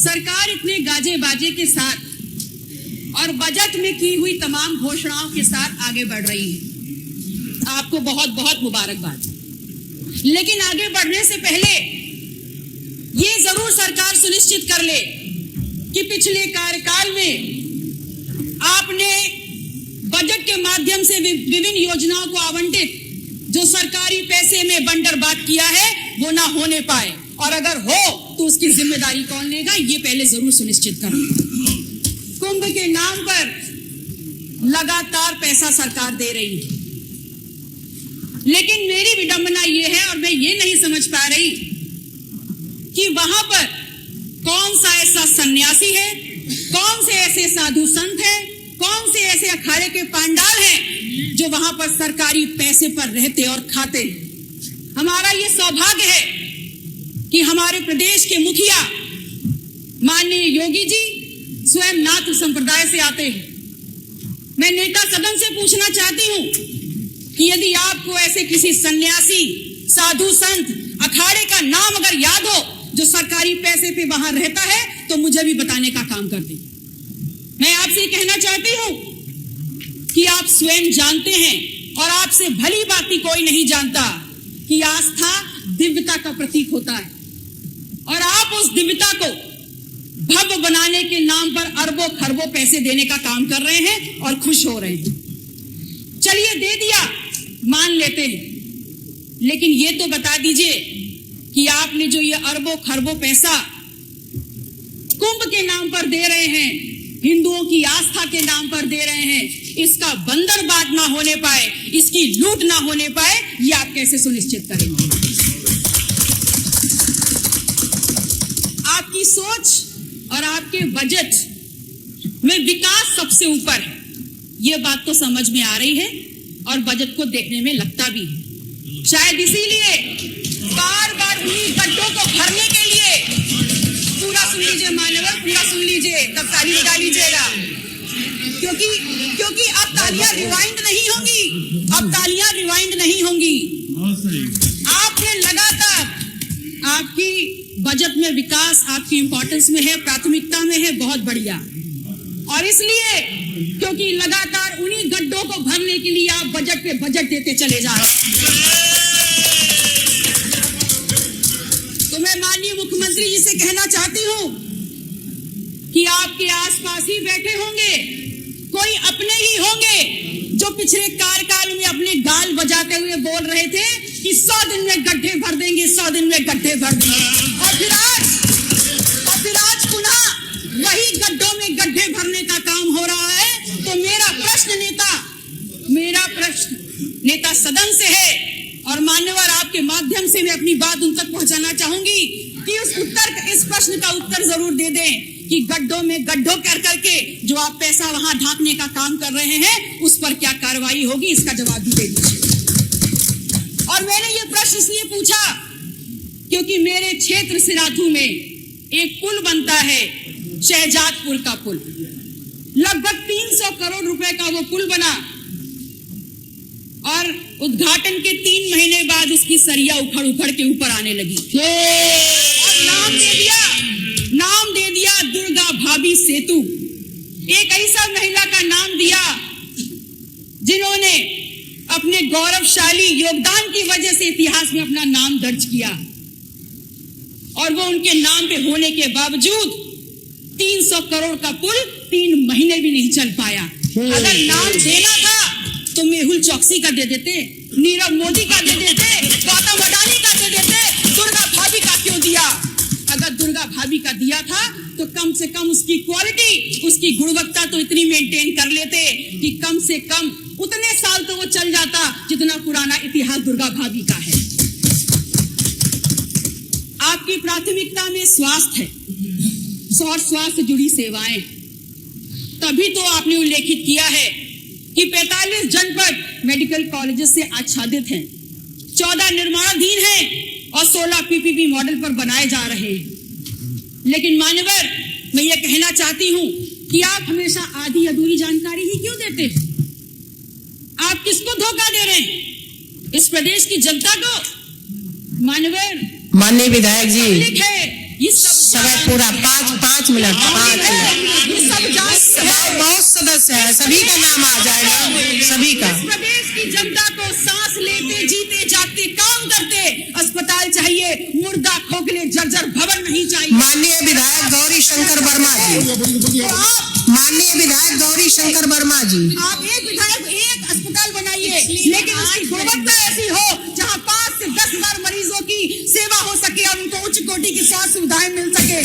सरकार इतने गाजे बाजे के साथ और बजट में की हुई तमाम घोषणाओं के साथ आगे बढ़ रही है। आपको बहुत बहुत मुबारकबाद। लेकिन आगे बढ़ने से पहले ये जरूर सरकार सुनिश्चित कर ले कि पिछले कार्यकाल में आपने बजट के माध्यम से विभिन्न योजनाओं को आवंटित जो सरकारी पैसे में बंटरबांट किया है वो ना होने पाए, और अगर हो तो उसकी जिम्मेदारी कौन लेगा, ये पहले जरूर सुनिश्चित करें। कुंभ के नाम पर लगातार पैसा सरकार दे रही है, लेकिन मेरी विडंबना ये है और मैं ये नहीं समझ पा रही कि वहां पर कौन सा ऐसा सन्यासी है, कौन से ऐसे साधु संत हैं, कौन से ऐसे अखाड़े के पांडाल हैं जो वहां पर सरकारी पैसे पर रहते और खाते हैं। हमारा ये सौभाग्य है कि हमारे प्रदेश के मुखिया माननीय योगी जी स्वयं नाथ संप्रदाय से आते हैं। मैं नेता सदन से पूछना चाहती हूं कि यदि आपको ऐसे किसी सन्यासी, साधु संत, अखाड़े का नाम अगर याद हो जो सरकारी पैसे पे वहां रहता है तो मुझे भी बताने का काम कर दें। मैं आपसे कहना चाहती हूं कि आप स्वयं जानते हैं और आपसे भली भांति कोई नहीं जानता कि आस्था दिव्यता का प्रतीक होता है, और आप उस दिव्यता को भव्य बनाने के नाम पर अरबों खरबों पैसे देने का काम कर रहे हैं और खुश हो रहे हैं। चलिए दे दिया, मान लेते हैं, लेकिन ये तो बता दीजिए कि आपने जो ये अरबों खरबों पैसा कुंभ के नाम पर दे रहे हैं, हिंदुओं की आस्था के नाम पर दे रहे हैं, इसका बंदरबाट ना होने पाए, इसकी लूट ना होने पाए, ये आप कैसे सुनिश्चित करेंगे? आपकी सोच और आपके बजट में विकास सबसे ऊपर है, ये बात तो समझ में आ रही है और बजट को देखने में लगता भी है। शायद इसीलिए बार बार उन्हीं गड्ढों को भरने के लिए, पूरा सुन लीजिए मान्यवर, पूरा सुन लीजिए, तब ताली बजा लीजिएगा, क्योंकि अब तालियां रिवाइंड नहीं होंगी, अब तालियां रिवाइंड नहीं होंगी। आपने लगातार, आपकी बजट में विकास आपकी इंपॉर्टेंस में है, प्राथमिकता में है, बहुत बढ़िया। और इसलिए क्योंकि लगातार उन्हीं गड्ढों को भरने के लिए आप बजट पे बजट देते चले जा रहे हैं। तो मैं माननीय मुख्यमंत्री जी से कहना चाहती हूं कि आपके आसपास ही बैठे होंगे कोई अपने ही होंगे जो पिछले कार्यकाल में अपने गाल बजाते हुए बोल रहे थे कि 100 दिन में गड्ढे भर देंगे, 100 दिन में गड्ढे भर देंगे, और फिर आज पुनः वही गड्ढों में गड्ढे भरने का काम हो रहा है। तो मेरा प्रश्न नेता सदन से है, और मान्यवर आपके माध्यम से मैं अपनी बात उन तक पहुंचाना चाहूंगी कि इस प्रश्न का उत्तर जरूर दे दें कि गड्ढों में गड्ढों कर करके जो आप पैसा वहां ढांकने का काम कर रहे हैं उस पर क्या कार्रवाई होगी, इसका जवाब भी दे दीजिए। और मैंने ये प्रश्न इसलिए पूछा क्योंकि मेरे क्षेत्र सिराथू में एक पुल बनता है, शहजादपुर का पुल, लगभग 300 करोड़ रुपए का वो पुल बना, और उद्घाटन के 3 महीने बाद उसकी सरिया उखड़ के ऊपर आने लगी, और नाम दे दिया दुर्गा भाभी सेतु। एक ऐसा महिला का नाम दिया जिन्होंने अपने गौरवशाली योगदान की वजह से इतिहास में अपना नाम दर्ज किया, और वो उनके नाम पे होने के बावजूद 300 करोड़ का पुल 3 महीने भी नहीं चल पाया। अगर नाम देना था तो मेहुल चौकसी का दे देते, नीरव मोदी का दे देते, गौतम अडानी का दे देते, दुर्गा भाभी का क्यों दिया? अगर दुर्गा भाभी का दिया था तो कम से कम उसकी क्वालिटी, उसकी गुणवत्ता तो इतनी मेंटेन कर लेते कि कम से कम उतने साल तो वो चल जाता जितना पुराना इतिहास दुर्गा भाभी का है। आपकी प्राथमिकता में स्वास्थ्य है और स्वास्थ्य से जुड़ी सेवाएं, तभी तो आपने उल्लेखित किया है कि 45 जनपद मेडिकल कॉलेजेस से आच्छादित हैं, 14 निर्माणाधीन हैं और 16 पीपीपी मॉडल पर बनाए जा रहे हैं। लेकिन मान्यवर, मैं ये कहना चाहती हूं कि आप हमेशा आधी अधूरी जानकारी ही क्यों देते हैं? आप किसको धोखा दे रहे हैं? इस प्रदेश की जनता को? मान्यवर, माननीय विधायक जी, पब्लिक है, ये सब समय पूरा 5 मिनट 5 मिनट। ये सब जानते हैं। बहुत सदस्य है, सभी का नाम आ जाएगा, सभी का। इस प्रदेश की जनता को सांस लेते जीते जागते काम करते अस्पताल चाहिए, मुर्दा खोखले जर्जर भवन नहीं चाहिए। माननीय विधायक गौरी शंकर वर्मा जी, माननीय विधायक गौरी शंकर वर्मा जी, आप एक विधायक एक अस्पताल बनाइए, लेकिन उसकी गुणवत्ता ऐसी हो जहां 5 से 10 हजार मरीजों की सेवा हो सके और उनको उच्च कोटि की स्वास्थ्य सुविधाएं मिल सके।